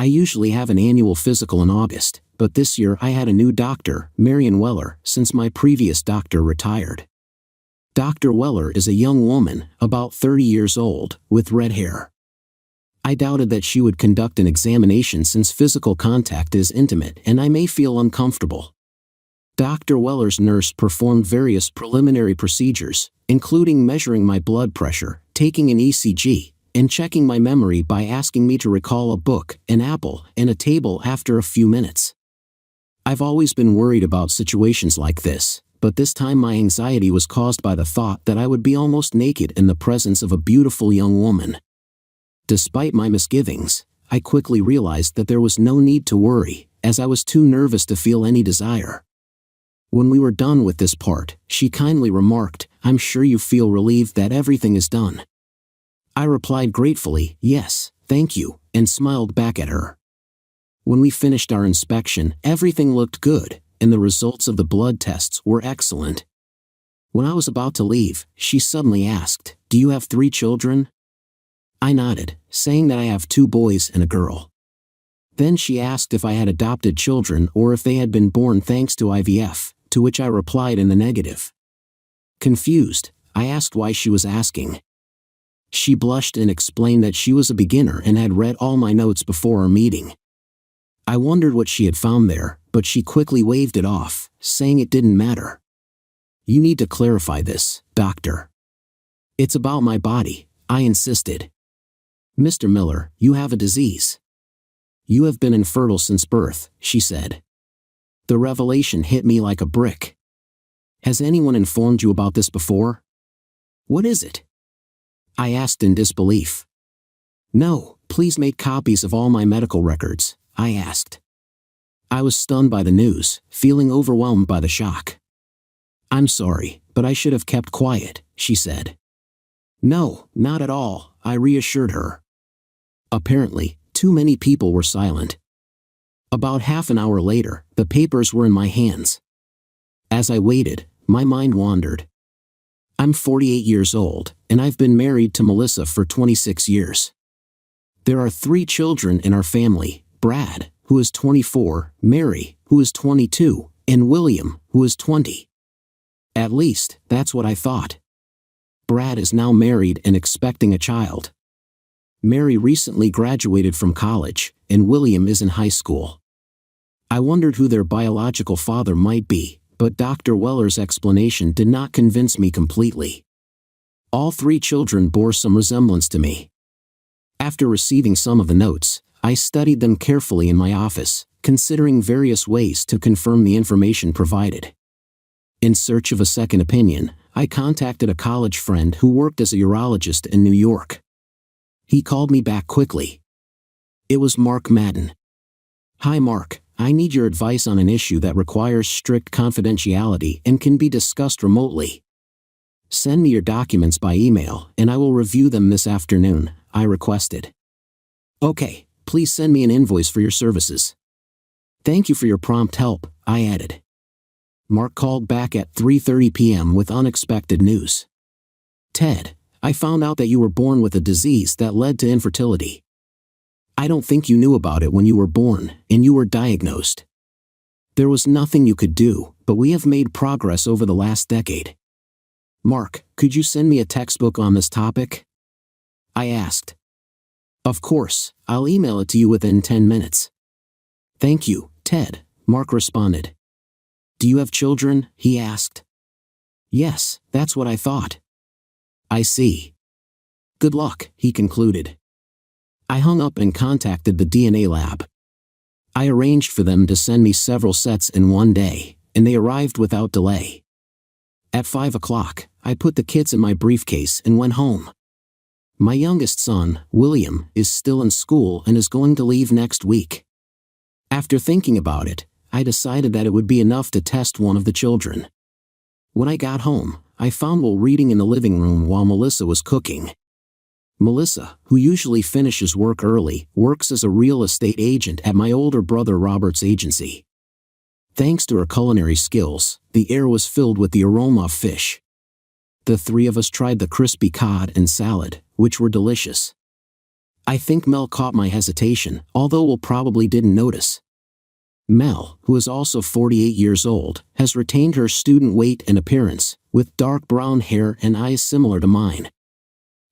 I usually have an annual physical in August, but this year I had a new doctor, Marion Weller, since my previous doctor retired. Dr. Weller is a young woman, about 30 years old, with red hair. I doubted that she would conduct an examination since physical contact is intimate and I may feel uncomfortable. Dr. Weller's nurse performed various preliminary procedures, including measuring my blood pressure, taking an ECG, and checking my memory by asking me to recall a book, an apple, and a table after a few minutes. I've always been worried about situations like this, but this time my anxiety was caused by the thought that I would be almost naked in the presence of a beautiful young woman. Despite my misgivings, I quickly realized that there was no need to worry, as I was too nervous to feel any desire. When we were done with this part, she kindly remarked, "I'm sure you feel relieved that everything is done." I replied gratefully, "Yes, thank you," and smiled back at her. When we finished our inspection, everything looked good, and the results of the blood tests were excellent. When I was about to leave, she suddenly asked, "Do you have 3 children?" I nodded, saying that I have 2 boys and a girl. Then she asked if I had adopted children or if they had been born thanks to IVF, to which I replied in the negative. Confused, I asked why she was asking. She blushed and explained that she was a beginner and had read all my notes before our meeting. I wondered what she had found there, but she quickly waved it off, saying it didn't matter. "You need to clarify this, doctor." "It's about my body," I insisted. "Mr. Miller, you have a disease. You have been infertile since birth," she said. The revelation hit me like a brick. "Has anyone informed you about this before?" "What is it?" I asked in disbelief. "No, please make copies of all my medical records," I asked. I was stunned by the news, feeling overwhelmed by the shock. "I'm sorry, but I should have kept quiet," she said. "No, not at all," I reassured her. Apparently, too many people were silent. About half an hour later, the papers were in my hands. As I waited, my mind wandered. I'm 48 years old, and I've been married to Melissa for 26 years. There are 3 children in our family: Brad, who is 24, Mary, who is 22, and William, who is 20. At least, that's what I thought. Brad is now married and expecting a child. Mary recently graduated from college, and William is in high school. I wondered who their biological father might be, but Dr. Weller's explanation did not convince me completely. All 3 children bore some resemblance to me. After receiving some of the notes, I studied them carefully in my office, considering various ways to confirm the information provided. In search of a second opinion, I contacted a college friend who worked as a urologist in New York. He called me back quickly. It was Mark Madden. "Hi Mark, I need your advice on an issue that requires strict confidentiality and can be discussed remotely. Send me your documents by email and I will review them this afternoon," I requested. "Okay, please send me an invoice for your services." "Thank you for your prompt help," I added. Mark called back at 3:30 p.m. with unexpected news. "Ted, I found out that you were born with a disease that led to infertility. I don't think you knew about it when you were born, and you were diagnosed. There was nothing you could do, but we have made progress over the last decade. Mark, could you send me a textbook on this topic?" I asked. "Of course, I'll email it to you within 10 minutes. "Thank you, Ted," Mark responded. "Do you have children?" he asked. "Yes, that's what I thought." "I see. Good luck," he concluded. I hung up and contacted the DNA lab. I arranged for them to send me several sets in one day, and they arrived without delay. At 5 o'clock, I put the kits in my briefcase and went home. My youngest son, William, is still in school and is going to leave next week. After thinking about it, I decided that it would be enough to test one of the children. When I got home, I found Will reading in the living room while Melissa was cooking. Melissa, who usually finishes work early, works as a real estate agent at my older brother Robert's agency. Thanks to her culinary skills, the air was filled with the aroma of fish. The 3 of us tried the crispy cod and salad, which were delicious. I think Mel caught my hesitation, although Will probably didn't notice. Mel, who is also 48 years old, has retained her student weight and appearance, with dark brown hair and eyes similar to mine.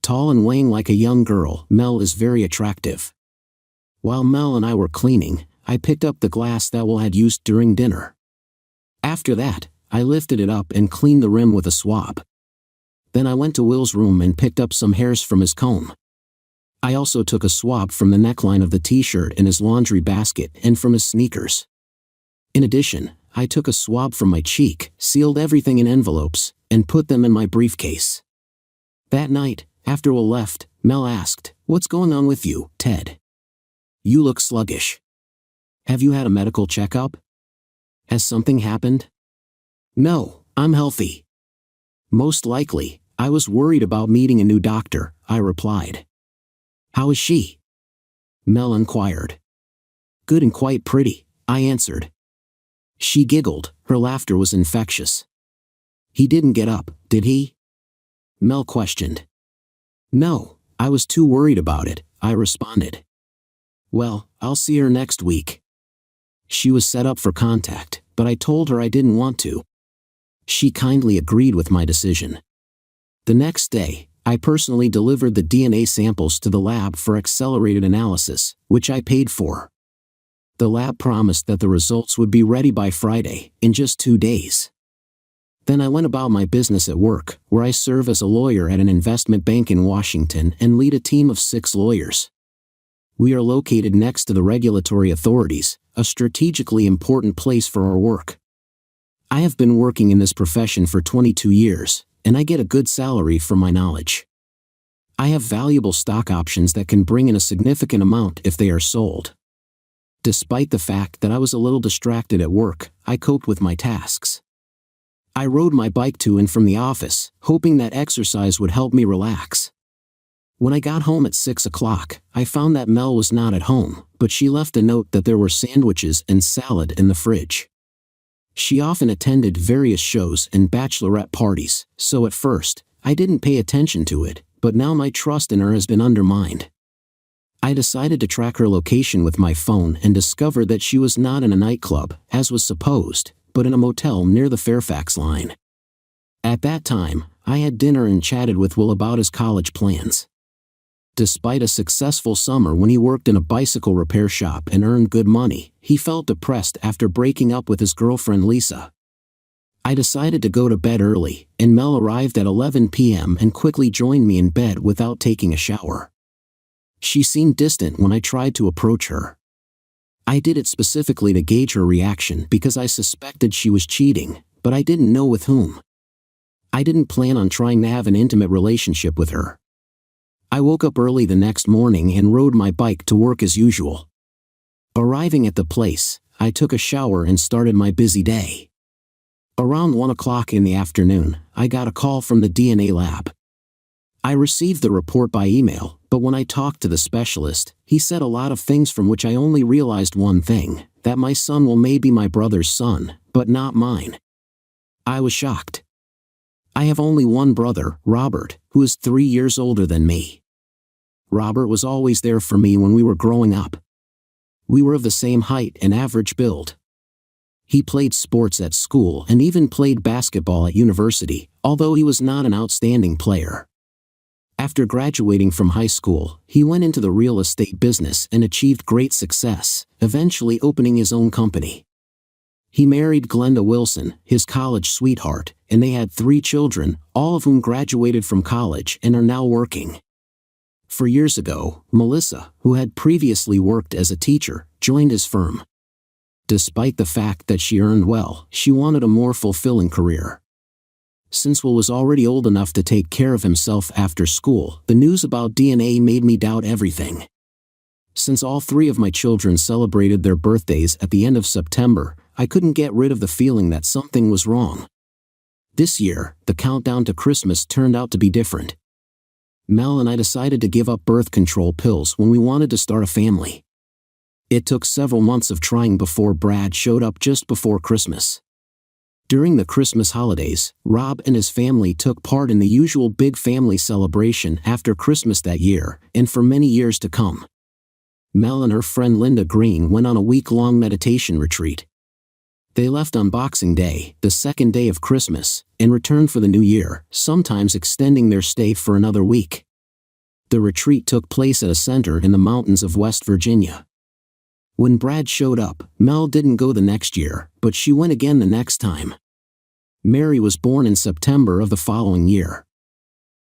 Tall and weighing like a young girl, Mel is very attractive. While Mel and I were cleaning, I picked up the glass that Will had used during dinner. After that, I lifted it up and cleaned the rim with a swab. Then I went to Will's room and picked up some hairs from his comb. I also took a swab from the neckline of the t-shirt in his laundry basket and from his sneakers. In addition, I took a swab from my cheek, sealed everything in envelopes, and put them in my briefcase. That night, after Will left, Mel asked, "What's going on with you, Ted? You look sluggish. Have you had a medical checkup? Has something happened?" "No, I'm healthy." "Most likely, I was worried about meeting a new doctor," I replied. "How is she?" Mel inquired. "Good and quite pretty," I answered. She giggled, her laughter was infectious. "He didn't get up, did he?" Mel questioned. "No, I was too worried about it," I responded. "Well, I'll see her next week." She was set up for contact, but I told her I didn't want to. She kindly agreed with my decision. The next day, I personally delivered the DNA samples to the lab for accelerated analysis, which I paid for. The lab promised that the results would be ready by Friday, in just 2 days. Then I went about my business at work, where I serve as a lawyer at an investment bank in Washington and lead a team of 6 lawyers. We are located next to the regulatory authorities, a strategically important place for our work. I have been working in this profession for 22 years, and I get a good salary from my knowledge. I have valuable stock options that can bring in a significant amount if they are sold. Despite the fact that I was a little distracted at work, I coped with my tasks. I rode my bike to and from the office, hoping that exercise would help me relax. When I got home at 6 o'clock, I found that Mel was not at home, but she left a note that there were sandwiches and salad in the fridge. She often attended various shows and bachelorette parties, so at first, I didn't pay attention to it, but now my trust in her has been undermined. I decided to track her location with my phone and discovered that she was not in a nightclub, as was supposed, but in a motel near the Fairfax line. At that time, I had dinner and chatted with Will about his college plans. Despite a successful summer when he worked in a bicycle repair shop and earned good money, he felt depressed after breaking up with his girlfriend Lisa. I decided to go to bed early, and Mel arrived at 11 p.m. and quickly joined me in bed without taking a shower. She seemed distant when I tried to approach her. I did it specifically to gauge her reaction because I suspected she was cheating, but I didn't know with whom. I didn't plan on trying to have an intimate relationship with her. I woke up early the next morning and rode my bike to work as usual. Arriving at the place, I took a shower and started my busy day. Around 1 o'clock in the afternoon, I got a call from the DNA lab. I received the report by email, but when I talked to the specialist, he said a lot of things from which I only realized one thing, that my son Will may be my brother's son, but not mine. I was shocked. I have only one brother, Robert, who is 3 years older than me. Robert was always there for me when we were growing up. We were of the same height and average build. He played sports at school and even played basketball at university, although he was not an outstanding player. After graduating from high school, he went into the real estate business and achieved great success, eventually opening his own company. He married Glenda Wilson, his college sweetheart, and they had 3 children, all of whom graduated from college and are now working. 4 years ago, Melissa, who had previously worked as a teacher, joined his firm. Despite the fact that she earned well, she wanted a more fulfilling career. Since Will was already old enough to take care of himself after school, the news about DNA made me doubt everything. Since all 3 of my children celebrated their birthdays at the end of September, I couldn't get rid of the feeling that something was wrong. This year, the countdown to Christmas turned out to be different. Mel and I decided to give up birth control pills when we wanted to start a family. It took several months of trying before Brad showed up just before Christmas. During the Christmas holidays, Rob and his family took part in the usual big family celebration after Christmas that year, and for many years to come. Mel and her friend Linda Green went on a week-long meditation retreat. They left on Boxing Day, the second day of Christmas, and returned for the New Year, sometimes extending their stay for another week. The retreat took place at a center in the mountains of West Virginia. When Brad showed up, Mel didn't go the next year, but she went again the next time. Mary was born in September of the following year.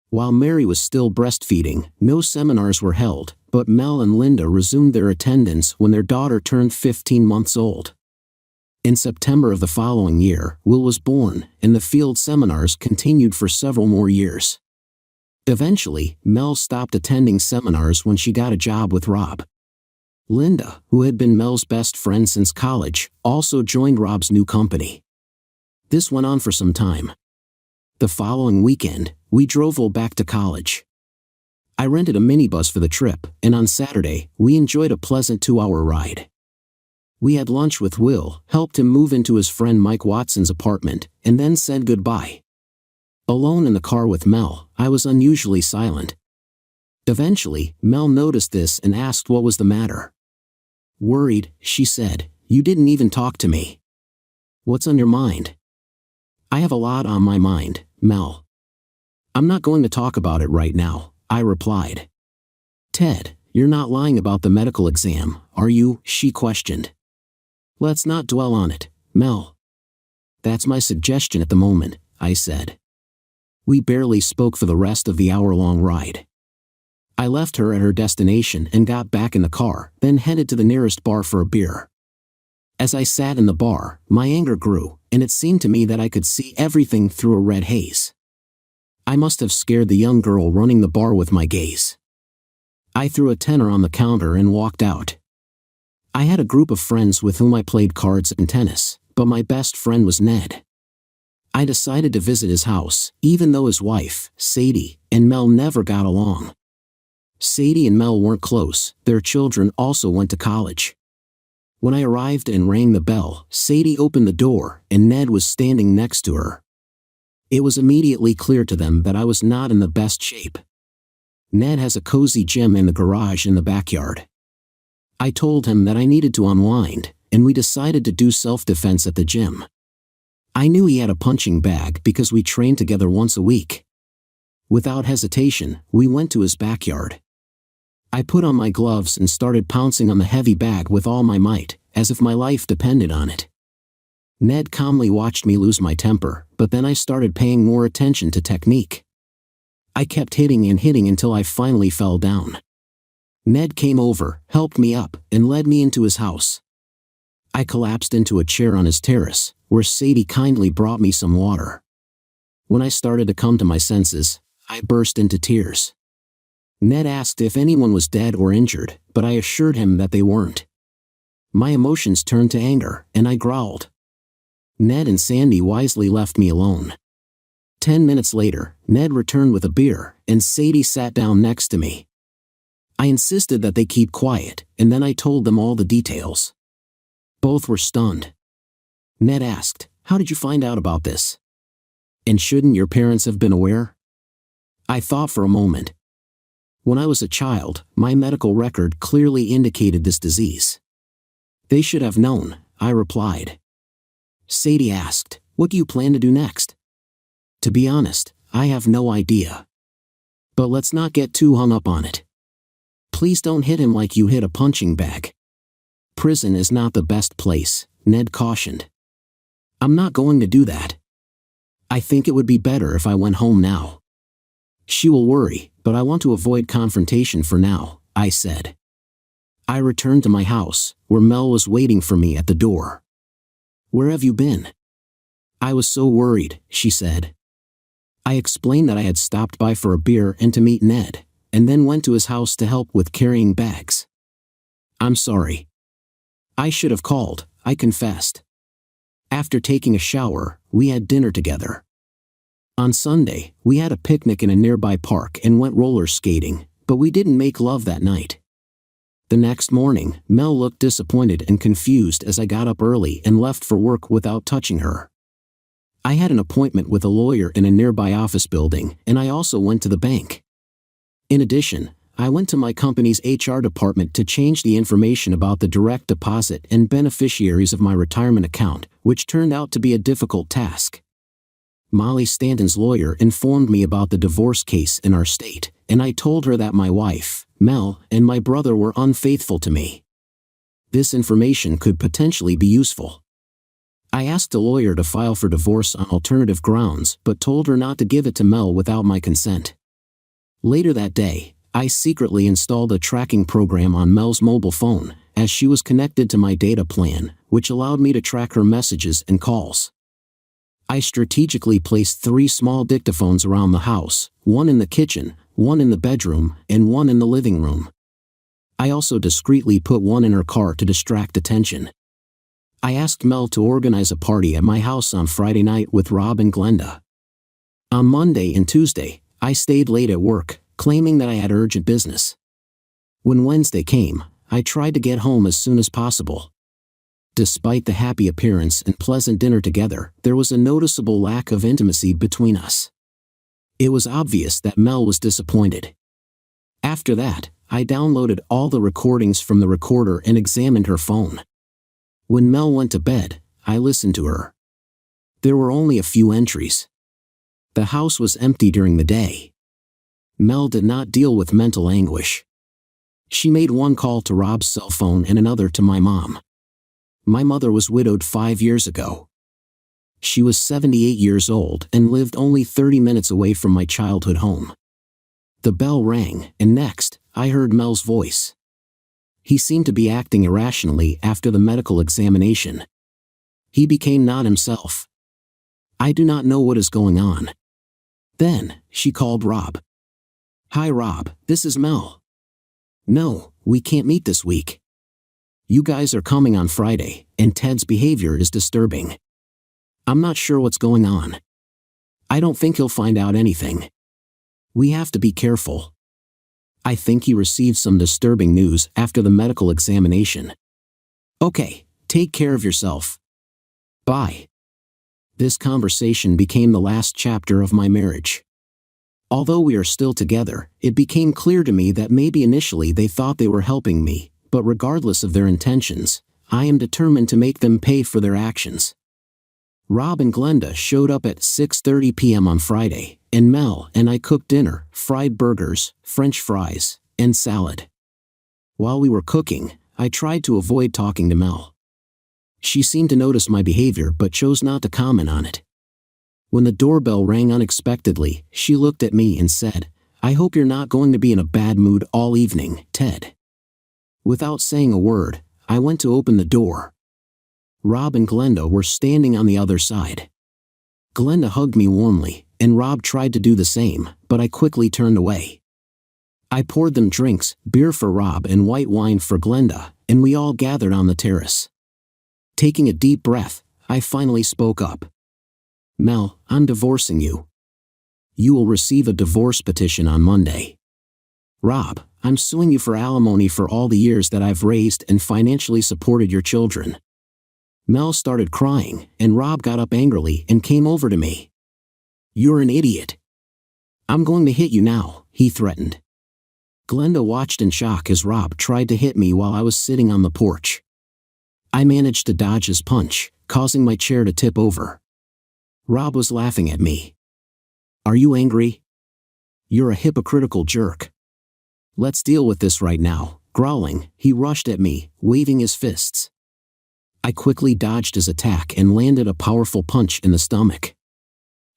While Mary was still breastfeeding, no seminars were held, but Mel and Linda resumed their attendance when their daughter turned 15 months old. In September of the following year, Will was born, and the field seminars continued for several more years. Eventually, Mel stopped attending seminars when she got a job with Rob. Linda, who had been Mel's best friend since college, also joined Rob's new company. This went on for some time. The following weekend, we drove Will back to college. I rented a minibus for the trip, and on Saturday, we enjoyed a pleasant 2-hour ride. We had lunch with Will, helped him move into his friend Mike Watson's apartment, and then said goodbye. Alone in the car with Mel, I was unusually silent. Eventually, Mel noticed this and asked what was the matter. Worried, she said, "You didn't even talk to me. What's on your mind?" "I have a lot on my mind, Mel." "I'm not going to talk about it right now," I replied. "Ted, you're not lying about the medical exam, are you?" she questioned. "Let's not dwell on it, Mel." "That's my suggestion at the moment," I said. We barely spoke for the rest of the hour-long ride. I left her at her destination and got back in the car, then headed to the nearest bar for a beer. As I sat in the bar, my anger grew, and it seemed to me that I could see everything through a red haze. I must have scared the young girl running the bar with my gaze. I threw a tenner on the counter and walked out. I had a group of friends with whom I played cards and tennis, but my best friend was Ned. I decided to visit his house, even though his wife, Sadie, and Mel never got along. Sadie and Mel weren't close, their children also went to college. When I arrived and rang the bell, Sadie opened the door, and Ned was standing next to her. It was immediately clear to them that I was not in the best shape. Ned has a cozy gym in the garage in the backyard. I told him that I needed to unwind, and we decided to do self-defense at the gym. I knew he had a punching bag because we trained together once a week. Without hesitation, we went to his backyard. I put on my gloves and started pouncing on the heavy bag with all my might, as if my life depended on it. Ned calmly watched me lose my temper, but then I started paying more attention to technique. I kept hitting and hitting until I finally fell down. Ned came over, helped me up, and led me into his house. I collapsed into a chair on his terrace, where Sadie kindly brought me some water. When I started to come to my senses, I burst into tears. Ned asked if anyone was dead or injured, but I assured him that they weren't. My emotions turned to anger, and I growled. Ned and Sandy wisely left me alone. 10 minutes later, Ned returned with a beer, and Sadie sat down next to me. I insisted that they keep quiet, and then I told them all the details. Both were stunned. Ned asked, "How did you find out about this? And shouldn't your parents have been aware?" I thought for a moment. When I was a child, my medical record clearly indicated this disease. "They should have known," I replied. Sadie asked, "What do you plan to do next?" "To be honest, I have no idea. But let's not get too hung up on it. Please don't hit him like you hit a punching bag. Prison is not the best place," Ned cautioned. "I'm not going to do that. I think it would be better if I went home now." "She will worry, but I want to avoid confrontation for now," I said. I returned to my house, where Mel was waiting for me at the door. "Where have you been?" "I was so worried," she said. I explained that I had stopped by for a beer and to meet Ned, and then went to his house to help with carrying bags. "I'm sorry. I should have called," I confessed. After taking a shower, we had dinner together. On Sunday, we had a picnic in a nearby park and went roller skating, but we didn't make love that night. The next morning, Mel looked disappointed and confused as I got up early and left for work without touching her. I had an appointment with a lawyer in a nearby office building, and I also went to the bank. In addition, I went to my company's HR department to change the information about the direct deposit and beneficiaries of my retirement account, which turned out to be a difficult task. Molly Stanton's lawyer informed me about the divorce case in our state, and I told her that my wife, Mel, and my brother were unfaithful to me. This information could potentially be useful. I asked the lawyer to file for divorce on alternative grounds, but told her not to give it to Mel without my consent. Later that day, I secretly installed a tracking program on Mel's mobile phone, as she was connected to my data plan, which allowed me to track her messages and calls. I strategically placed 3 small dictaphones around the house, one in the kitchen, one in the bedroom, and one in the living room. I also discreetly put one in her car to distract attention. I asked Mel to organize a party at my house on Friday night with Rob and Glenda. On Monday and Tuesday, I stayed late at work, claiming that I had urgent business. When Wednesday came, I tried to get home as soon as possible. Despite the happy appearance and pleasant dinner together, there was a noticeable lack of intimacy between us. It was obvious that Mel was disappointed. After that, I downloaded all the recordings from the recorder and examined her phone. When Mel went to bed, I listened to her. There were only a few entries. The house was empty during the day. Mel did not deal with mental anguish. She made one call to Rob's cell phone and another to my mom. My mother was widowed 5 years ago. She was 78 years old and lived only 30 minutes away from my childhood home. The bell rang, and next, I heard Mel's voice. He seemed to be acting irrationally after the medical examination. He became not himself. I do not know what is going on. Then, she called Rob. "Hi Rob, this is Mel. No, we can't meet this week. You guys are coming on Friday, and Ted's behavior is disturbing. I'm not sure what's going on. I don't think he'll find out anything. We have to be careful. I think he received some disturbing news after the medical examination. Okay, take care of yourself. Bye." This conversation became the last chapter of my marriage. Although we are still together, it became clear to me that maybe initially they thought they were helping me, but regardless of their intentions, I am determined to make them pay for their actions. Rob and Glenda showed up at 6:30 p.m. on Friday, and Mel and I cooked dinner, fried burgers, French fries, and salad. While we were cooking, I tried to avoid talking to Mel. She seemed to notice my behavior but chose not to comment on it. When the doorbell rang unexpectedly, she looked at me and said, "I hope you're not going to be in a bad mood all evening, Ted." Without saying a word, I went to open the door. Rob and Glenda were standing on the other side. Glenda hugged me warmly, and Rob tried to do the same, but I quickly turned away. I poured them drinks, beer for Rob and white wine for Glenda, and we all gathered on the terrace. Taking a deep breath, I finally spoke up. "Mel, I'm divorcing you. You will receive a divorce petition on Monday. Rob, I'm suing you for alimony for all the years that I've raised and financially supported your children." Mel started crying, and Rob got up angrily and came over to me. "You're an idiot. I'm going to hit you now," he threatened. Glenda watched in shock as Rob tried to hit me while I was sitting on the porch. I managed to dodge his punch, causing my chair to tip over. Rob was laughing at me. "Are you angry? You're a hypocritical jerk. Let's deal with this right now." Growling, he rushed at me, waving his fists. I quickly dodged his attack and landed a powerful punch in the stomach.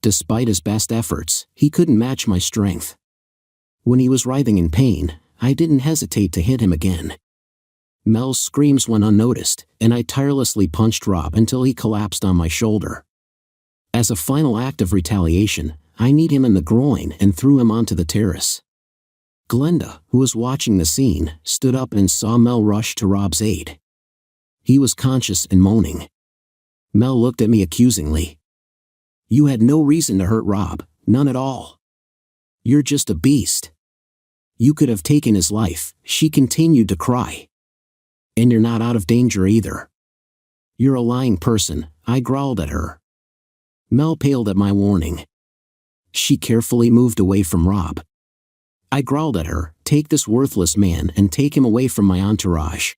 Despite his best efforts, he couldn't match my strength. When he was writhing in pain, I didn't hesitate to hit him again. Mel's screams went unnoticed, and I tirelessly punched Rob until he collapsed on my shoulder. As a final act of retaliation, I kneed him in the groin and threw him onto the terrace. Glenda, who was watching the scene, stood up and saw Mel rush to Rob's aid. He was conscious and moaning. Mel looked at me accusingly. "You had no reason to hurt Rob, none at all. You're just a beast. You could have taken his life," she continued to cry. "And you're not out of danger either. You're a lying person," I growled at her. Mel paled at my warning. She carefully moved away from Rob. I growled at her, "Take this worthless man and take him away from my entourage.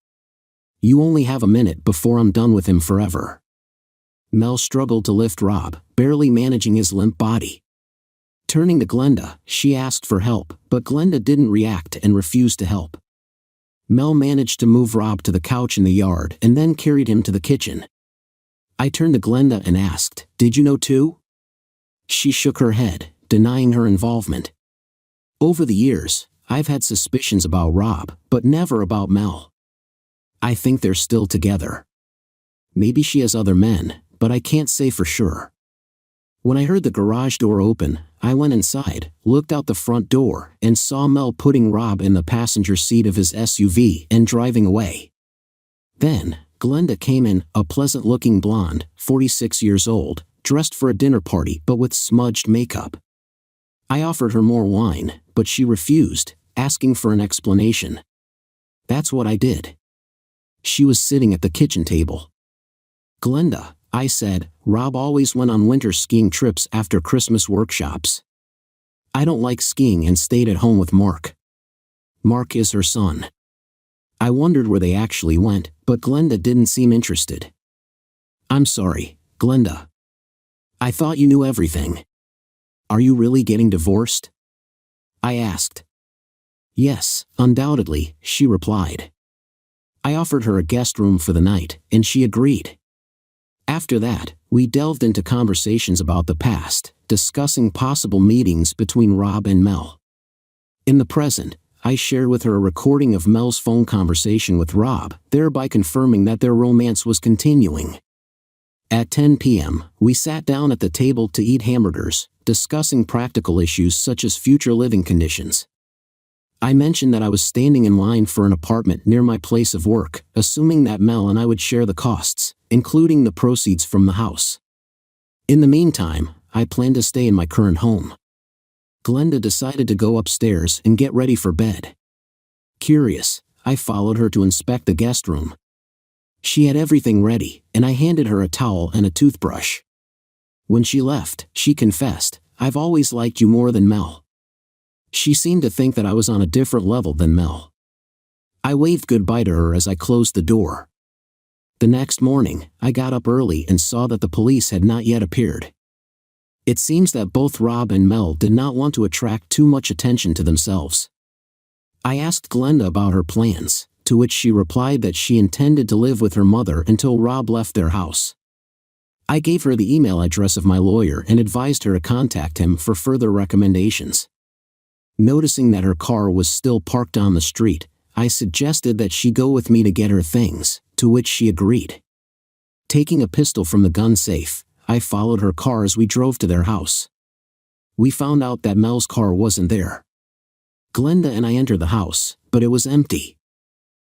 You only have a minute before I'm done with him forever." Mel struggled to lift Rob, barely managing his limp body. Turning to Glenda, she asked for help, but Glenda didn't react and refused to help. Mel managed to move Rob to the couch in the yard and then carried him to the kitchen. I turned to Glenda and asked, "Did you know too?" She shook her head, denying her involvement. Over the years, I've had suspicions about Rob, but never about Mel. I think they're still together. Maybe she has other men, but I can't say for sure. When I heard the garage door open, I went inside, looked out the front door, and saw Mel putting Rob in the passenger seat of his SUV and driving away. Then, Glenda came in, a pleasant-looking blonde, 46 years old, dressed for a dinner party but with smudged makeup. I offered her more wine, but she refused, asking for an explanation. That's what I did. She was sitting at the kitchen table. "Glenda," I said, "Rob always went on winter skiing trips after Christmas workshops. I don't like skiing and stayed at home with Mark. Mark is her son." I wondered where they actually went, but Glenda didn't seem interested. "I'm sorry, Glenda. I thought you knew everything. Are you really getting divorced?" I asked. "Yes, undoubtedly," she replied. I offered her a guest room for the night, and she agreed. After that, we delved into conversations about the past, discussing possible meetings between Rob and Mel. In the present, I shared with her a recording of Mel's phone conversation with Rob, thereby confirming that their romance was continuing. At 10 p.m., we sat down at the table to eat hamburgers, discussing practical issues such as future living conditions. I mentioned that I was standing in line for an apartment near my place of work, assuming that Mel and I would share the costs, including the proceeds from the house. In the meantime, I planned to stay in my current home. Glenda decided to go upstairs and get ready for bed. Curious, I followed her to inspect the guest room. She had everything ready, and I handed her a towel and a toothbrush. When she left, she confessed, "I've always liked you more than Mel." She seemed to think that I was on a different level than Mel. I waved goodbye to her as I closed the door. The next morning, I got up early and saw that the police had not yet appeared. It seems that both Rob and Mel did not want to attract too much attention to themselves. I asked Glenda about her plans, to which she replied that she intended to live with her mother until Rob left their house. I gave her the email address of my lawyer and advised her to contact him for further recommendations. Noticing that her car was still parked on the street, I suggested that she go with me to get her things, to which she agreed. Taking a pistol from the gun safe, I followed her car as we drove to their house. We found out that Mel's car wasn't there. Glenda and I entered the house, but it was empty.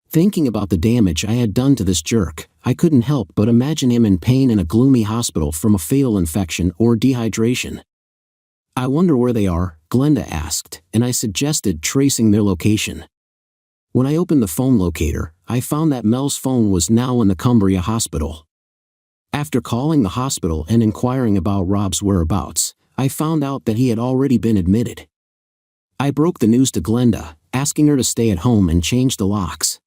Thinking about the damage I had done to this jerk, I couldn't help but imagine him in pain in a gloomy hospital from a fatal infection or dehydration. "I wonder where they are," Glenda asked, and I suggested tracing their location. When I opened the phone locator, I found that Mel's phone was now in the Cumbria hospital. After calling the hospital and inquiring about Rob's whereabouts, I found out that he had already been admitted. I broke the news to Glenda, asking her to stay at home and change the locks.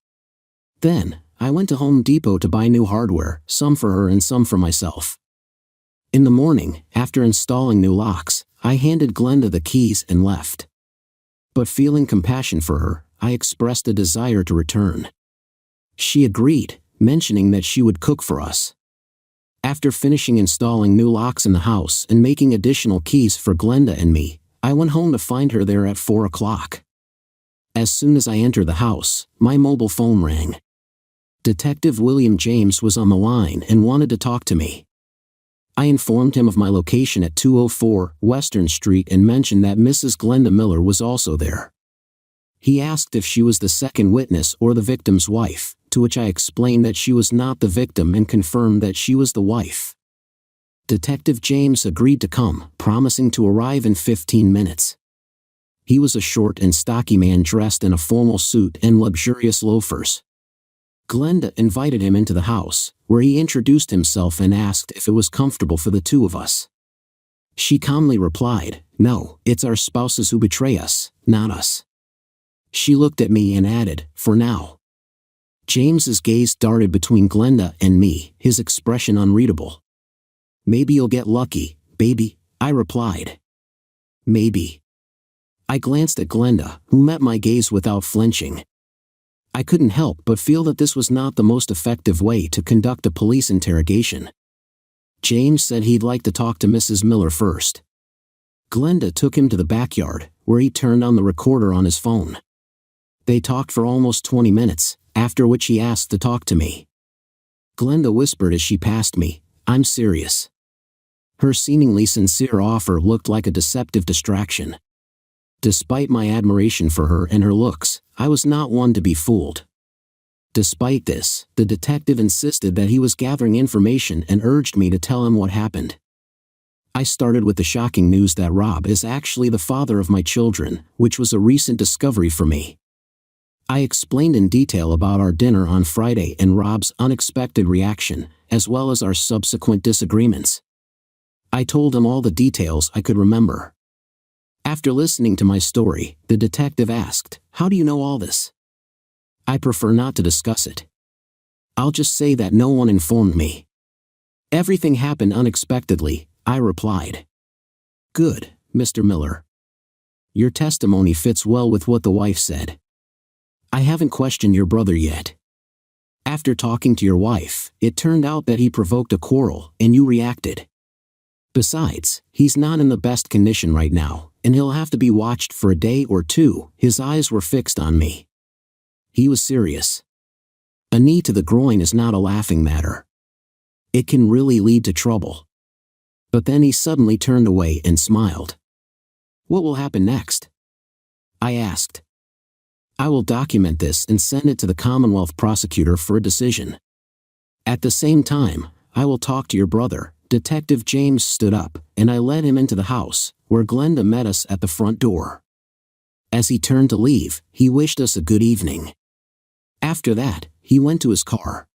Then, I went to Home Depot to buy new hardware, some for her and some for myself. In the morning, after installing new locks, I handed Glenda the keys and left. But feeling compassion for her, I expressed a desire to return. She agreed, mentioning that she would cook for us. After finishing installing new locks in the house and making additional keys for Glenda and me, I went home to find her there at 4 o'clock. As soon as I entered the house, my mobile phone rang. Detective William James was on the line and wanted to talk to me. I informed him of my location at 204 Western Street and mentioned that Mrs. Glenda Miller was also there. He asked if she was the second witness or the victim's wife, to which I explained that she was not the victim and confirmed that she was the wife. Detective James agreed to come, promising to arrive in 15 minutes. He was a short and stocky man dressed in a formal suit and luxurious loafers. Glenda invited him into the house, where he introduced himself and asked if it was comfortable for the two of us. She calmly replied, "No, it's our spouses who betray us, not us." She looked at me and added, "For now." James's gaze darted between Glenda and me, his expression unreadable. "Maybe you'll get lucky, baby," I replied. "Maybe." I glanced at Glenda, who met my gaze without flinching. I couldn't help but feel that this was not the most effective way to conduct a police interrogation. James said he'd like to talk to Mrs. Miller first. Glenda took him to the backyard, where he turned on the recorder on his phone. They talked for almost 20 minutes, after which he asked to talk to me. Glenda whispered as she passed me, "I'm serious." Her seemingly sincere offer looked like a deceptive distraction. Despite my admiration for her and her looks, I was not one to be fooled. Despite this, the detective insisted that he was gathering information and urged me to tell him what happened. I started with the shocking news that Rob is actually the father of my children, which was a recent discovery for me. I explained in detail about our dinner on Friday and Rob's unexpected reaction, as well as our subsequent disagreements. I told him all the details I could remember. After listening to my story, the detective asked, "How do you know all this?" I prefer not to discuss it. I'll just say that no one informed me. Everything happened unexpectedly, I replied. "Good, Mr. Miller. Your testimony fits well with what the wife said. I haven't questioned your brother yet. After talking to your wife, it turned out that he provoked a quarrel and you reacted. Besides, he's not in the best condition right now, and he'll have to be watched for a day or two." His eyes were fixed on me. He was serious. A knee to the groin is not a laughing matter. It can really lead to trouble. But then he suddenly turned away and smiled. "What will happen next?" I asked. "I will document this and send it to the Commonwealth prosecutor for a decision. At the same time, I will talk to your brother." Detective James stood up, and I led him into the house, where Glenda met us at the front door. As he turned to leave, he wished us a good evening. After that, he went to his car.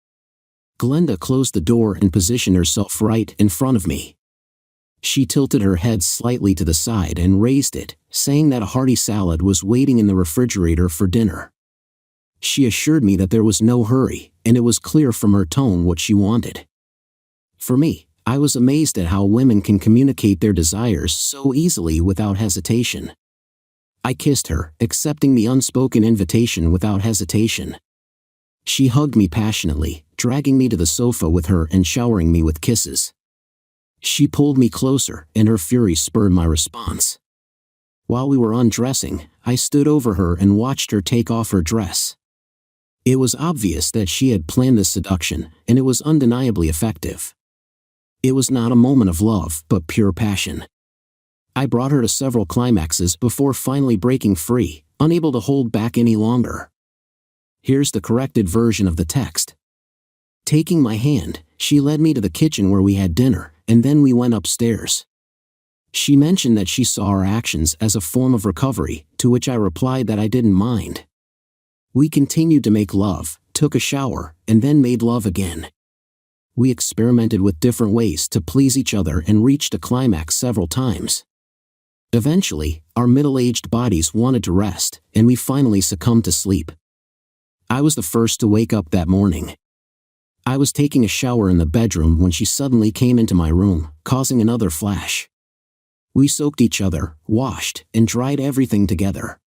Glenda closed the door and positioned herself right in front of me. She tilted her head slightly to the side and raised it, saying that a hearty salad was waiting in the refrigerator for dinner. She assured me that there was no hurry, and it was clear from her tone what she wanted. For me, I was amazed at how women can communicate their desires so easily without hesitation. I kissed her, accepting the unspoken invitation without hesitation. She hugged me passionately, dragging me to the sofa with her and showering me with kisses. She pulled me closer, and her fury spurred my response. While we were undressing, I stood over her and watched her take off her dress. It was obvious that she had planned this seduction, and it was undeniably effective. It was not a moment of love, but pure passion. I brought her to several climaxes before finally breaking free, unable to hold back any longer. Here's the corrected version of the text. Taking my hand, she led me to the kitchen where we had dinner, and then we went upstairs. She mentioned that she saw our actions as a form of recovery, to which I replied that I didn't mind. We continued to make love, took a shower, and then made love again. We experimented with different ways to please each other and reached a climax several times. Eventually, our middle-aged bodies wanted to rest, and we finally succumbed to sleep. I was the first to wake up that morning. I was taking a shower in the bedroom when she suddenly came into my room, causing another flash. We soaked each other, washed, and dried everything together.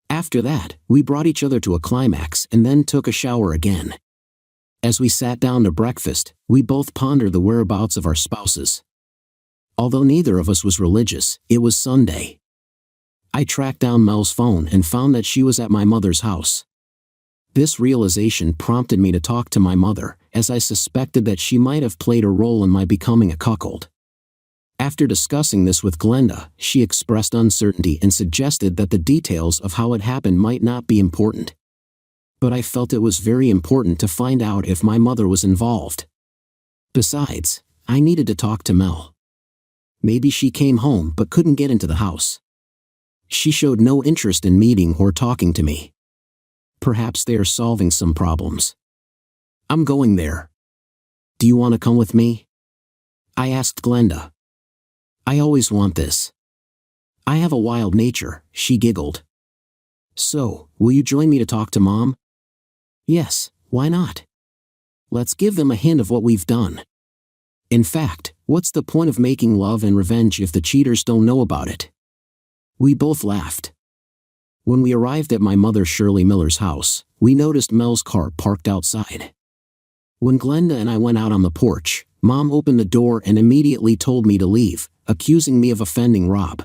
After that, we brought each other to a climax and then took a shower again. As we sat down to breakfast, we both pondered the whereabouts of our spouses. Although neither of us was religious, it was Sunday. I tracked down Mel's phone and found that she was at my mother's house. This realization prompted me to talk to my mother, as I suspected that she might have played a role in my becoming a cuckold. After discussing this with Glenda, she expressed uncertainty and suggested that the details of how it happened might not be important. But I felt it was very important to find out if my mother was involved. Besides, I needed to talk to Mel. Maybe she came home but couldn't get into the house. She showed no interest in meeting or talking to me. Perhaps they are solving some problems. I'm going there. Do you want to come with me? I asked Glenda. I always want this. I have a wild nature, she giggled. So, will you join me to talk to Mom? Yes, why not? Let's give them a hint of what we've done. In fact, what's the point of making love and revenge if the cheaters don't know about it? We both laughed. When we arrived at my mother Shirley Miller's house, we noticed Mel's car parked outside. When Glenda and I went out on the porch, Mom opened the door and immediately told me to leave, accusing me of offending Rob.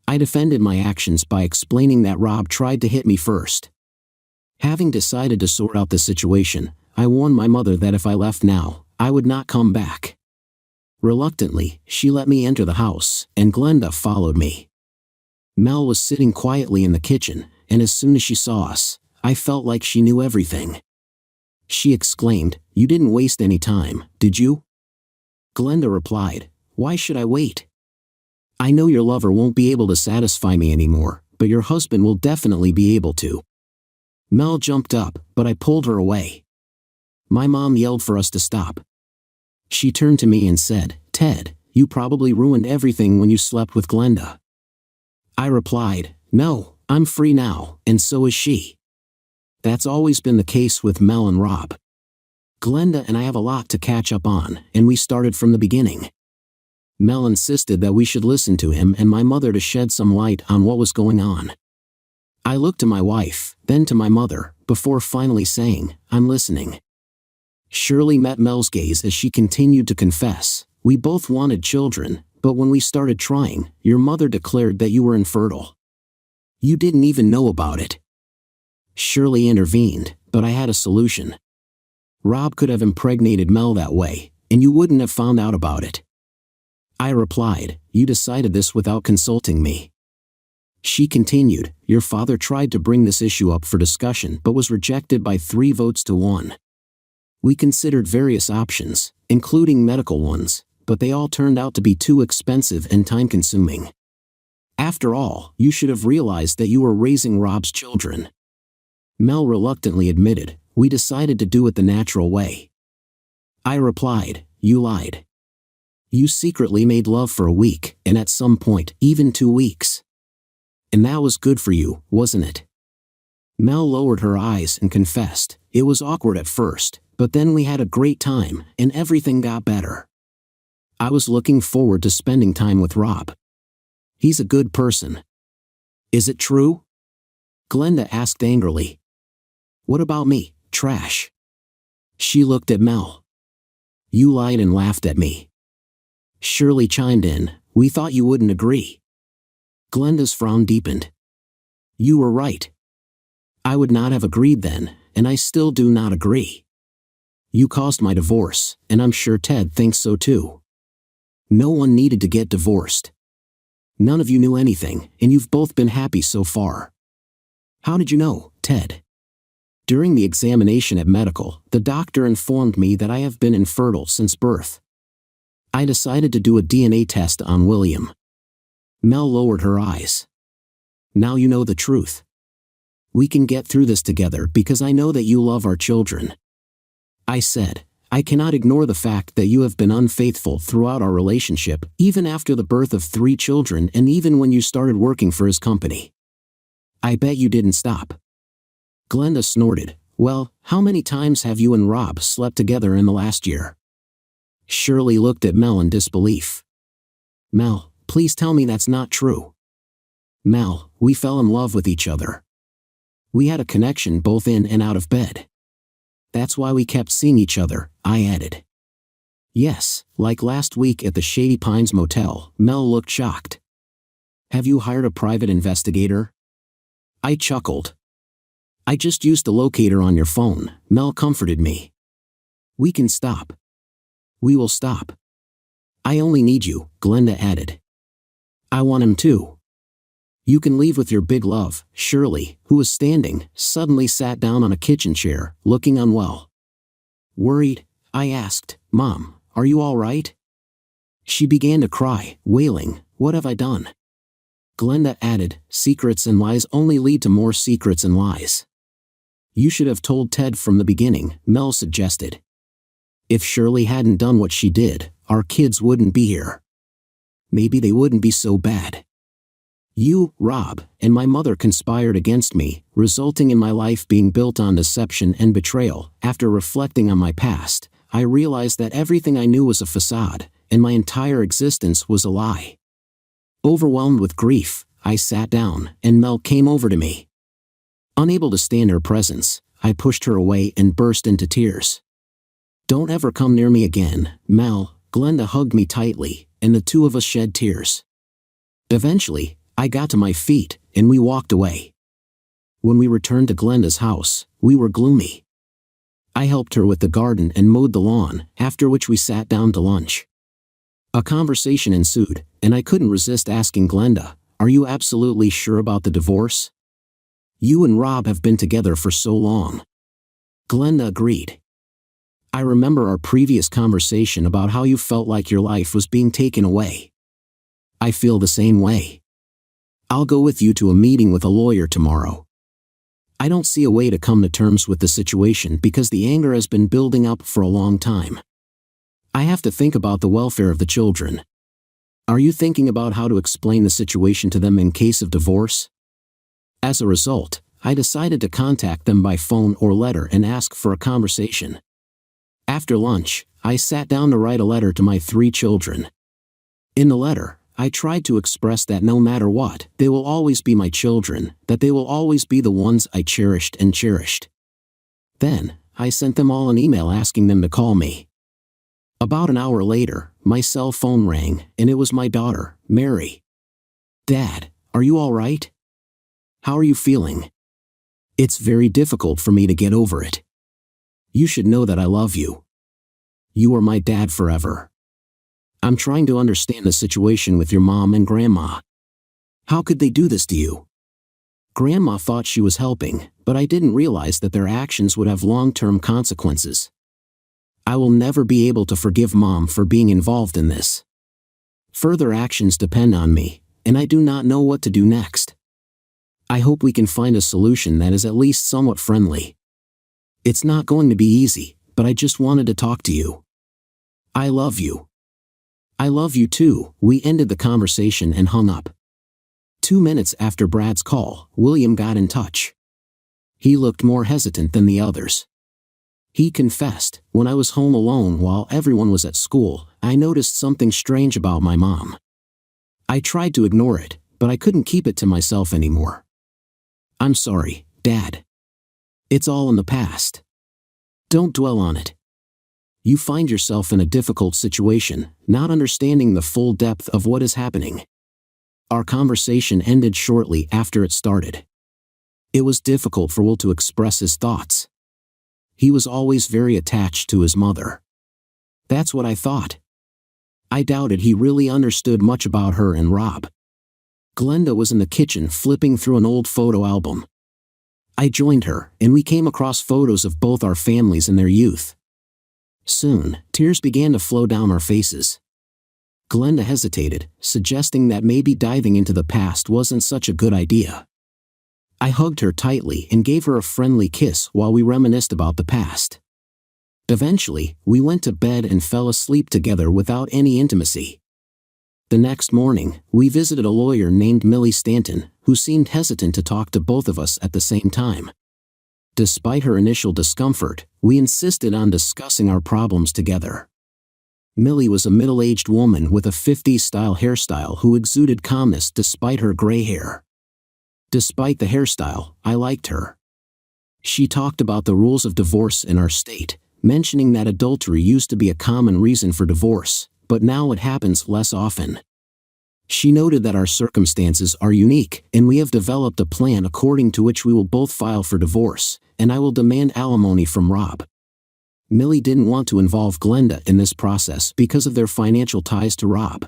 I defended my actions by explaining that Rob tried to hit me first. Having decided to sort out the situation, I warned my mother that if I left now, I would not come back. Reluctantly, she let me enter the house, and Glenda followed me. Mel was sitting quietly in the kitchen, and as soon as she saw us, I felt like she knew everything. She exclaimed, "You didn't waste any time, did you?" Glenda replied, "Why should I wait? I know your lover won't be able to satisfy me anymore, but your husband will definitely be able to." Mel jumped up, but I pulled her away. My mom yelled for us to stop. She turned to me and said, "Ted, you probably ruined everything when you slept with Glenda." I replied, "No, I'm free now, and so is she." That's always been the case with Mel and Rob. Glenda and I have a lot to catch up on, and we started from the beginning. Mel insisted that we should listen to him and my mother to shed some light on what was going on. I looked to my wife, then to my mother, before finally saying, "I'm listening." Shirley met Mel's gaze as she continued to confess, "We both wanted children, but when we started trying, your mother declared that you were infertile. You didn't even know about it." Shirley intervened, but I had a solution. Rob could have impregnated Mel that way, and you wouldn't have found out about it. I replied, "You decided this without consulting me." She continued, "Your father tried to bring this issue up for discussion but was rejected by 3 votes to 1. We considered various options, including medical ones, but they all turned out to be too expensive and time-consuming. After all, you should have realized that you were raising Rob's children." Mel reluctantly admitted, "We decided to do it the natural way." I replied, "You lied. You secretly made love for a week, and at some point, even 2 weeks. And that was good for you, wasn't it?" Mel lowered her eyes and confessed, "It was awkward at first, but then we had a great time, and everything got better. I was looking forward to spending time with Rob. He's a good person." "Is it true?" Glenda asked angrily. "What about me, trash?" She looked at Mel. "You lied and laughed at me." Shirley chimed in, "We thought you wouldn't agree." Glenda's frown deepened. "You were right. I would not have agreed then, and I still do not agree. You caused my divorce, and I'm sure Ted thinks so too. No one needed to get divorced. None of you knew anything, and you've both been happy so far. How did you know, Ted?" During the examination at medical, the doctor informed me that I have been infertile since birth. I decided to do a DNA test on William. Mel lowered her eyes. "Now you know the truth. We can get through this together because I know that you love our children." I said, "I cannot ignore the fact that you have been unfaithful throughout our relationship, even after the birth of 3 children and even when you started working for his company. I bet you didn't stop." Glenda snorted, "Well, how many times have you and Rob slept together in the last year?" Shirley looked at Mel in disbelief. "Mel, please tell me that's not true." "Mel, we fell in love with each other. We had a connection both in and out of bed. That's why we kept seeing each other," I added. "Yes, like last week at the Shady Pines Motel," Mel looked shocked. "Have you hired a private investigator?" I chuckled. "I just used the locator on your phone," Mel comforted me. "We can stop. We will stop. I only need you," Glenda added. "I want him too." "You can leave with your big love." Shirley, who was standing, suddenly sat down on a kitchen chair, looking unwell. Worried, I asked, "Mom, are you all right?" She began to cry, wailing, "What have I done?" Glenda added, "Secrets and lies only lead to more secrets and lies." "You should have told Ted from the beginning," Mel suggested. "If Shirley hadn't done what she did, our kids wouldn't be here." maybe they wouldn't be so bad. You, Rob, and my mother conspired against me, resulting in my life being built on deception and betrayal. After reflecting on my past, I realized that everything I knew was a facade, and my entire existence was a lie. Overwhelmed with grief, I sat down, and Mel came over to me. Unable to stand her presence, I pushed her away and burst into tears. "Don't ever come near me again, Mel." Glenda hugged me tightly, and the two of us shed tears. Eventually, I got to my feet, and we walked away. When we returned to Glenda's house, we were gloomy. I helped her with the garden and mowed the lawn, after which we sat down to lunch. A conversation ensued, and I couldn't resist asking Glenda, "Are you absolutely sure about the divorce? You and Rob have been together for so long." Glenda agreed. "I remember our previous conversation about how you felt like your life was being taken away. I feel the same way. I'll go with you to a meeting with a lawyer tomorrow. I don't see a way to come to terms with the situation because the anger has been building up for a long time. I have to think about the welfare of the children. Are you thinking about how to explain the situation to them in case of divorce?" As a result, I decided to contact them by phone or letter and ask for a conversation. After lunch, I sat down to write a letter to my 3 children. In the letter, I tried to express that no matter what, they will always be my children, that they will always be the ones I cherished and cherished. Then, I sent them all an email asking them to call me. About an hour later, my cell phone rang, and it was my daughter, Mary. "Dad, are you all right? How are you feeling? It's very difficult for me to get over it. You should know that I love you. You are my dad forever. I'm trying to understand the situation with your mom and grandma. How could they do this to you? Grandma thought she was helping, but I didn't realize that their actions would have long-term consequences. I will never be able to forgive Mom for being involved in this. Further actions depend on me, and I do not know what to do next. I hope we can find a solution that is at least somewhat friendly. It's not going to be easy, but I just wanted to talk to you. I love you." "I love you too." We ended the conversation and hung up. 2 minutes after Brad's call, William got in touch. He looked more hesitant than the others. He confessed, "When I was home alone while everyone was at school, I noticed something strange about my mom. I tried to ignore it, but I couldn't keep it to myself anymore. I'm sorry, Dad. It's all in the past. Don't dwell on it. You find yourself in a difficult situation, not understanding the full depth of what is happening." Our conversation ended shortly after it started. It was difficult for Will to express his thoughts. He was always very attached to his mother. That's what I thought. I doubted he really understood much about her and Rob. Glenda was in the kitchen flipping through an old photo album. I joined her, and we came across photos of both our families in their youth. Soon, tears began to flow down our faces. Glenda hesitated, suggesting that maybe diving into the past wasn't such a good idea. I hugged her tightly and gave her a friendly kiss while we reminisced about the past. Eventually, we went to bed and fell asleep together without any intimacy. The next morning, we visited a lawyer named Millie Stanton, who seemed hesitant to talk to both of us at the same time. Despite her initial discomfort, we insisted on discussing our problems together. Millie was a middle-aged woman with a 50s-style hairstyle who exuded calmness despite her gray hair. Despite the hairstyle, I liked her. She talked about the rules of divorce in our state, mentioning that adultery used to be a common reason for divorce, but now it happens less often. She noted that our circumstances are unique, and we have developed a plan according to which we will both file for divorce, and I will demand alimony from Rob. Millie didn't want to involve Glenda in this process because of their financial ties to Rob.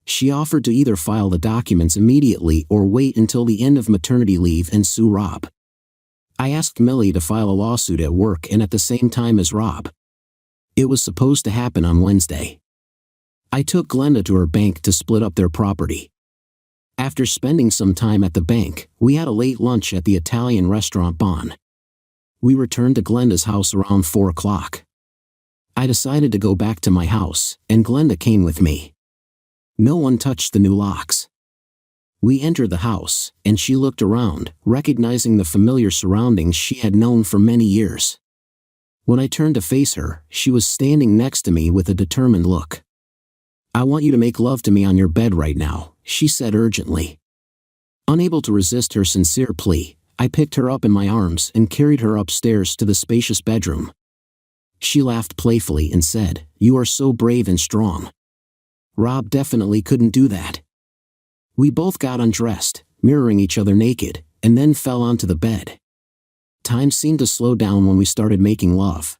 She offered to either file the documents immediately or wait until the end of maternity leave and sue Rob. I asked Millie to file a lawsuit at work and at the same time as Rob. It was supposed to happen on Wednesday. I took Glenda to her bank to split up their property. After spending some time at the bank, we had a late lunch at the Italian restaurant Bon. We returned to Glenda's house around 4 o'clock. I decided to go back to my house, and Glenda came with me. No one touched the new locks. We entered the house, and she looked around, recognizing the familiar surroundings she had known for many years. When I turned to face her, she was standing next to me with a determined look. "I want you to make love to me on your bed right now," she said urgently. Unable to resist her sincere plea, I picked her up in my arms and carried her upstairs to the spacious bedroom. She laughed playfully and said, "You are so brave and strong. Rob definitely couldn't do that." We both got undressed, mirroring each other naked, and then fell onto the bed. Time seemed to slow down when we started making love.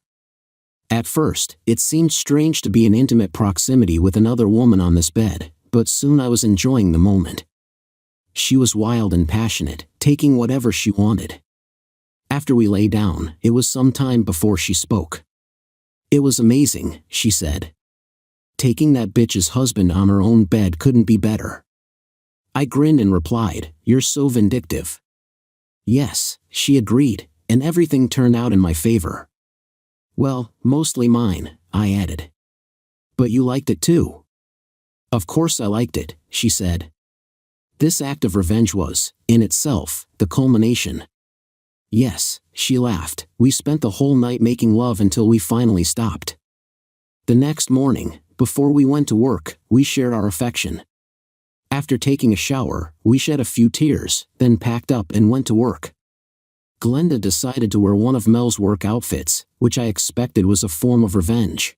At first, it seemed strange to be in intimate proximity with another woman on this bed, but soon I was enjoying the moment. She was wild and passionate, taking whatever she wanted. After we lay down, it was some time before she spoke. "It was amazing," she said. "Taking that bitch's husband on her own bed couldn't be better." I grinned and replied, "You're so vindictive." "Yes," she agreed, and everything turned out in my favor. "Well, mostly mine," I added. "But you liked it too." "Of course I liked it," she said. This act of revenge was, in itself, the culmination. "Yes," she laughed, "we spent the whole night making love until we finally stopped. The next morning, before we went to work, we shared our affection. After taking a shower, we shed a few tears, then packed up and went to work. Glenda decided to wear one of Mel's work outfits, which I expected was a form of revenge.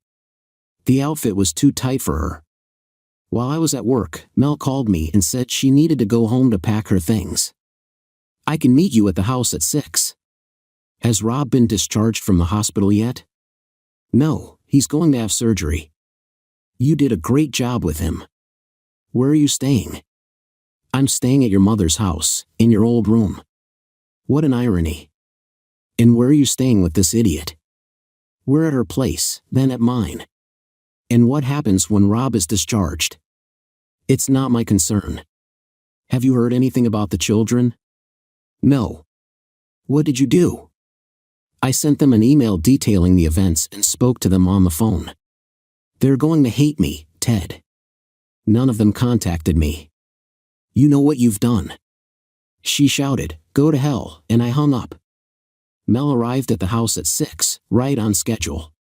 The outfit was too tight for her. While I was at work, Mel called me and said she needed to go home to pack her things. "I can meet you at the house at 6. "Has Rob been discharged from the hospital yet?" "No, he's going to have surgery." "You did a great job with him. Where are you staying?" "I'm staying at your mother's house, in your old room." "What an irony." "And where are you staying with this idiot?" "We're at her place, then at mine." "And what happens when Rob is discharged?" "It's not my concern." "Have you heard anything about the children?" "No." "What did you do?" "I sent them an email detailing the events and spoke to them on the phone." "They're going to hate me, Ted." "None of them contacted me." "You know what you've done." She shouted, "Go to hell," and I hung up. Mel arrived at the house at 6, right on schedule.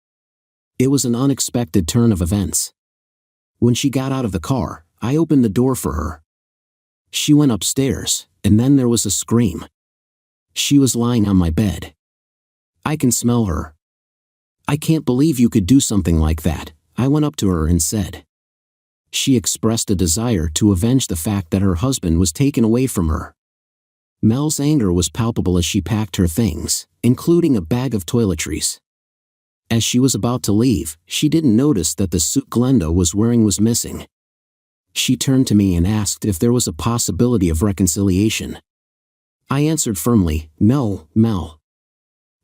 It was an unexpected turn of events. When she got out of the car, I opened the door for her. She went upstairs, and then there was a scream. She was lying on my bed. I can smell her. "I can't believe you could do something like that," I went up to her and said. She expressed a desire to avenge the fact that her husband was taken away from her. Mel's anger was palpable as she packed her things, including a bag of toiletries. As she was about to leave, she didn't notice that the suit Glenda was wearing was missing. She turned to me and asked if there was a possibility of reconciliation. I answered firmly, "No, Mel."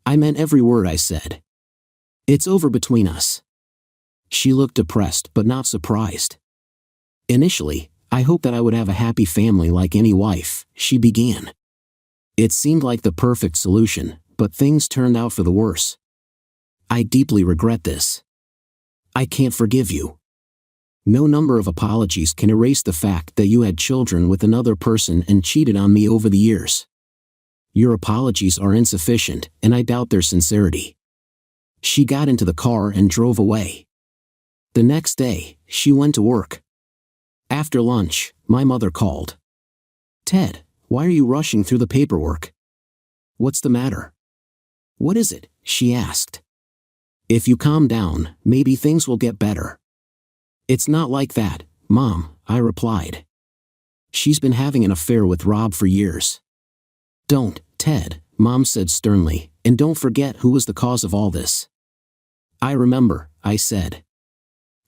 I meant every word I said. "It's over between us." She looked depressed but not surprised. "Initially, I hoped that I would have a happy family like any wife," she began. "It seemed like the perfect solution, but things turned out for the worse. I deeply regret this. I can't forgive you. No number of apologies can erase the fact that you had children with another person and cheated on me over the years. Your apologies are insufficient, and I doubt their sincerity." She got into the car and drove away. The next day, she went to work. After lunch, my mother called. "Ted, why are you rushing through the paperwork? What's the matter?" "What is it?" she asked. "If you calm down, maybe things will get better." "It's not like that, Mom," I replied. "She's been having an affair with Rob for years." "Don't, Ted," Mom said sternly, "and don't forget who was the cause of all this." "I remember," I said.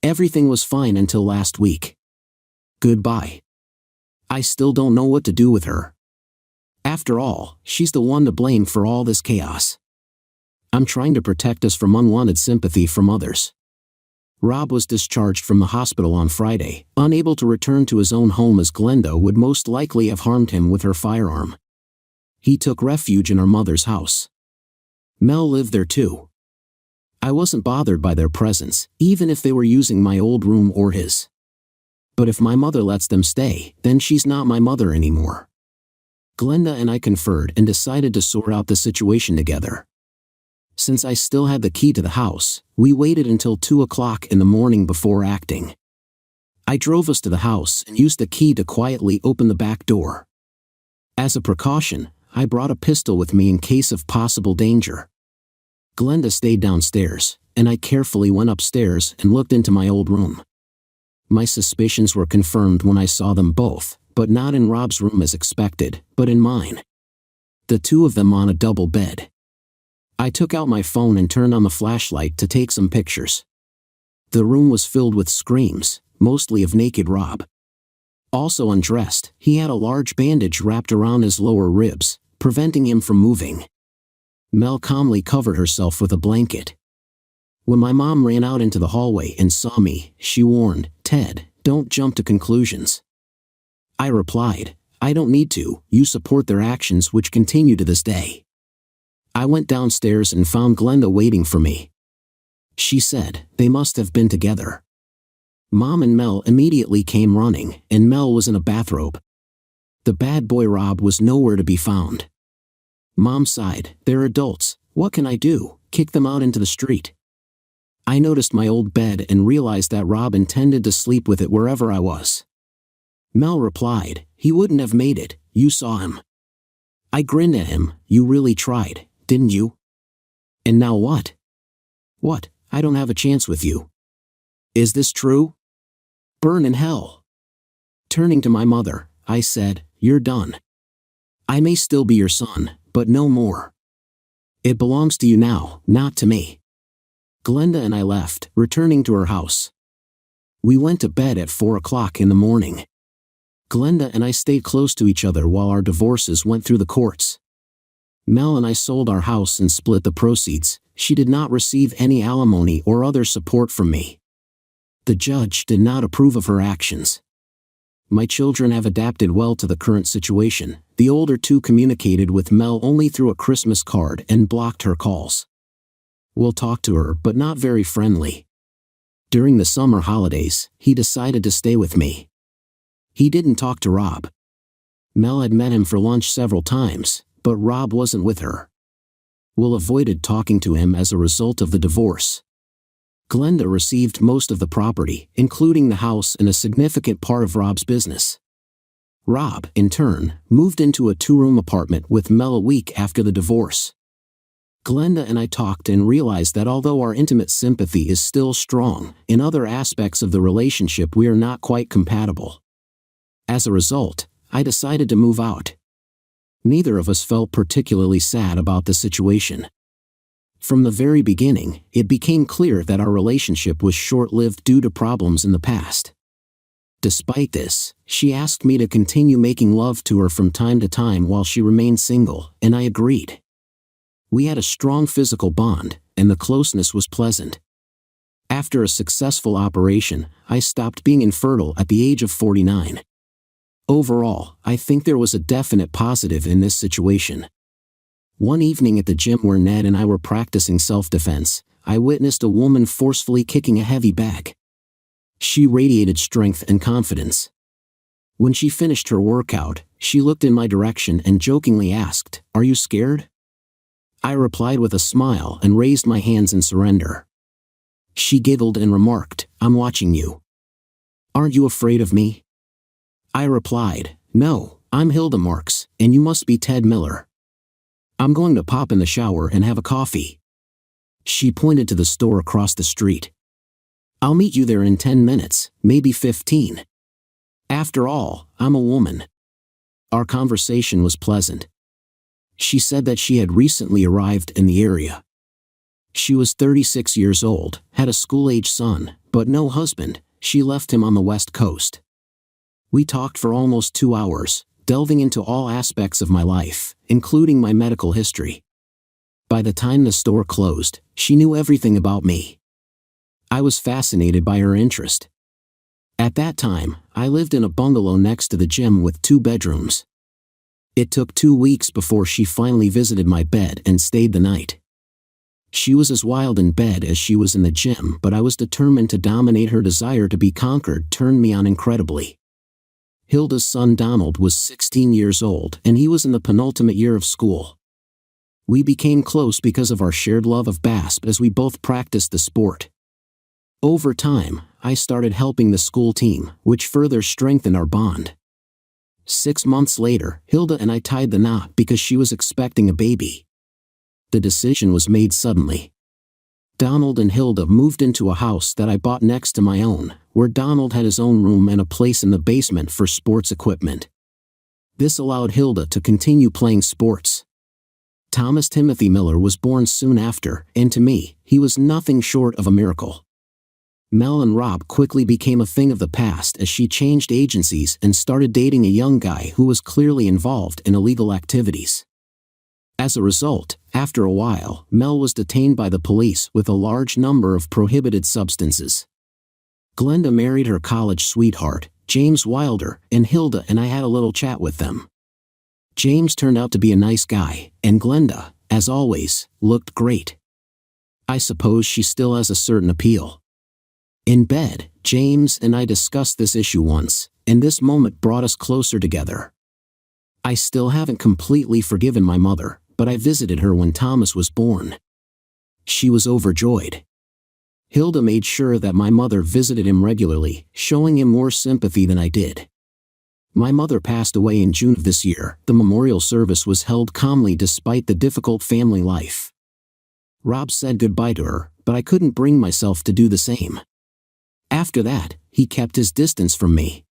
"Everything was fine until last week. Goodbye. I still don't know what to do with her. After all, she's the one to blame for all this chaos. I'm trying to protect us from unwanted sympathy from others." Rob was discharged from the hospital on Friday, unable to return to his own home as Glenda would most likely have harmed him with her firearm. He took refuge in our mother's house. Mel lived there too. I wasn't bothered by their presence, even if they were using my old room or his. but if my mother lets them stay, then she's not my mother anymore. Glenda and I conferred and decided to sort out the situation together. Since I still had the key to the house, we waited until 2 o'clock in the morning before acting. I drove us to the house and used the key to quietly open the back door. As a precaution, I brought a pistol with me in case of possible danger. Glenda stayed downstairs, and I carefully went upstairs and looked into my old room. My suspicions were confirmed when I saw them both, but not in Rob's room as expected, but in mine. The two of them on a double bed. I took out my phone and turned on the flashlight to take some pictures. The room was filled with screams, mostly of naked Rob. Also undressed, he had a large bandage wrapped around his lower ribs, preventing him from moving. Mel calmly covered herself with a blanket. When my mom ran out into the hallway and saw me, she warned, "Ted, don't jump to conclusions." I replied, "I don't need to, you support their actions which continue to this day." I went downstairs and found Glenda waiting for me. She said, "They must have been together." Mom and Mel immediately came running, and Mel was in a bathrobe. The bad boy Rob was nowhere to be found. Mom sighed, "They're adults, what can I do? Kick them out into the street." I noticed my old bed and realized that Rob intended to sleep with it wherever I was. Mel replied, "He wouldn't have made it, you saw him." I grinned at him, "You really tried, didn't you? And now what?" "What, I don't have a chance with you." "Is this true?" "Burn in hell." Turning to my mother, I said, "You're done. I may still be your son, but no more. It belongs to you now, not to me." Glenda and I left, returning to her house. We went to bed at 4 o'clock in the morning. Glenda and I stayed close to each other while our divorces went through the courts. Mel and I sold our house and split the proceeds. She did not receive any alimony or other support from me. The judge did not approve of her actions. My children have adapted well to the current situation. The older two communicated with Mel only through a Christmas card and blocked her calls. We'll talk to her, but not very friendly. During the summer holidays, he decided to stay with me. He didn't talk to Rob. Mel had met him for lunch several times, but Rob wasn't with her. Will avoided talking to him as a result of the divorce. Glenda received most of the property, including the house and a significant part of Rob's business. Rob, in turn, moved into a 2-room apartment with Mel a week after the divorce. Glenda and I talked and realized that although our intimate sympathy is still strong, in other aspects of the relationship we are not quite compatible. As a result, I decided to move out. Neither of us felt particularly sad about the situation. From the very beginning, it became clear that our relationship was short-lived due to problems in the past. Despite this, she asked me to continue making love to her from time to time while she remained single, and I agreed. We had a strong physical bond, and the closeness was pleasant. After a successful operation, I stopped being infertile at the age of 49. Overall, I think there was a definite positive in this situation. One evening at the gym where Ned and I were practicing self-defense, I witnessed a woman forcefully kicking a heavy bag. She radiated strength and confidence. When she finished her workout, she looked in my direction and jokingly asked, "Are you scared?" I replied with a smile and raised my hands in surrender. She giggled and remarked, "I'm watching you. Aren't you afraid of me?" I replied, "No, I'm Hilda Marks, and you must be Ted Miller. I'm going to pop in the shower and have a coffee." She pointed to the store across the street. "I'll meet you there in 10 minutes, maybe 15. After all, I'm a woman." Our conversation was pleasant. She said that she had recently arrived in the area. She was 36 years old, had a school-age son, but no husband. She left him on the West Coast. We talked for almost 2 hours, delving into all aspects of my life, including my medical history. By the time the store closed, she knew everything about me. I was fascinated by her interest. At that time, I lived in a bungalow next to the gym with 2 bedrooms. It took 2 weeks before she finally visited my bed and stayed the night. She was as wild in bed as she was in the gym, but I was determined to dominate. Her desire to be conquered turned me on incredibly. Hilda's son Donald was 16 years old, and he was in the penultimate year of school. We became close because of our shared love of basketball as we both practiced the sport. Over time, I started helping the school team, which further strengthened our bond. 6 months later, Hilda and I tied the knot because she was expecting a baby. The decision was made suddenly. Donald and Hilda moved into a house that I bought next to my own, where Donald had his own room and a place in the basement for sports equipment. This allowed Hilda to continue playing sports. Thomas Timothy Miller was born soon after, and to me, he was nothing short of a miracle. Mel and Rob quickly became a thing of the past as she changed agencies and started dating a young guy who was clearly involved in illegal activities. As a result, after a while, Mel was detained by the police with a large number of prohibited substances. Glenda married her college sweetheart, James Wilder, and Hilda and I had a little chat with them. James turned out to be a nice guy, and Glenda, as always, looked great. I suppose she still has a certain appeal. In bed, James and I discussed this issue once, and this moment brought us closer together. I still haven't completely forgiven my mother, but I visited her when Thomas was born. She was overjoyed. Hilda made sure that my mother visited him regularly, showing him more sympathy than I did. My mother passed away in June of this year. The memorial service was held calmly despite the difficult family life. Rob said goodbye to her, but I couldn't bring myself to do the same. After that, he kept his distance from me.